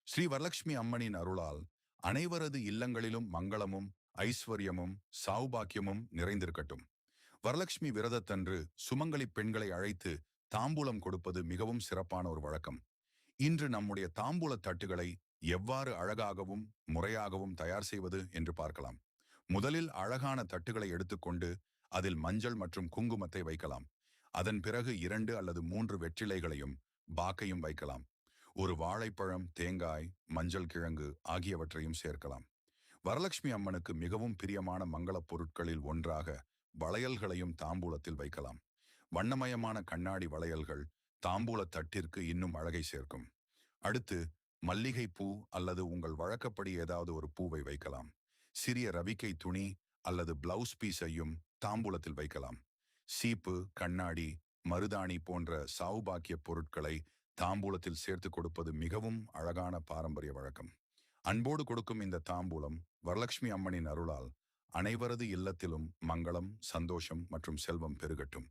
ஸ்ரீ வரலட்சுமி அம்மனின் அருளால் அனைவரது இல்லங்களிலும் மங்களமும் ஐஸ்வர்யமும் சௌபாக்கியமும் நிறைந்திருக்கட்டும். வரலட்சுமி விரதத்தன்று சுமங்கலி பெண்களை அழைத்து தாம்பூலம் கொடுப்பது மிகவும் சிறப்பான ஒரு வழக்கம். இன்று நம்முடைய தாம்பூல தட்டுகளை எவ்வாறு அழகாகவும் முறையாகவும் தயார் செய்வது என்று பார்க்கலாம். முதலில் அழகான தட்டுகளை எடுத்துக்கொண்டு அதில் மஞ்சள் மற்றும் குங்குமத்தை வைக்கலாம். அதன் பிறகு 2 அல்லது 3 வெற்றிலைகளையும் பாக்கையும் வைக்கலாம். ஒரு வாழைப்பழம், தேங்காய், மஞ்சள் கிழங்கு ஆகியவற்றையும் சேர்க்கலாம். வரலட்சுமி அம்மனுக்கு மிகவும் பிரியமான மங்களப் பொருட்களில் ஒன்றாக வளையல்களையும் தாம்பூலத்தில் வைக்கலாம். வண்ணமயமான கண்ணாடி வளையல்கள் தாம்பூல தட்டிற்கு இன்னும் அழகை சேர்க்கும். அடுத்து மல்லிகை பூ அல்லது உங்கள் வழக்கப்படி ஏதாவது ஒரு பூவை வைக்கலாம். சிறிய ரவிக்கை துணி அல்லது பிளவுஸ் பீஸையும் தாம்பூலத்தில் வைக்கலாம். சீப்பு, கண்ணாடி, மருதாணி போன்ற சௌபாக்கிய பொருட்களை தாம்பூலத்தில் சேர்த்து கொடுப்பது மிகவும் அழகான பாரம்பரிய வழக்கம். அன்போடு கொடுக்கும் இந்த தாம்பூலம் வரலட்சுமி அம்மனின் அருளால் அனைவரது இல்லத்திலும் மங்களம், சந்தோஷம் மற்றும் செல்வம் பெருகட்டும்.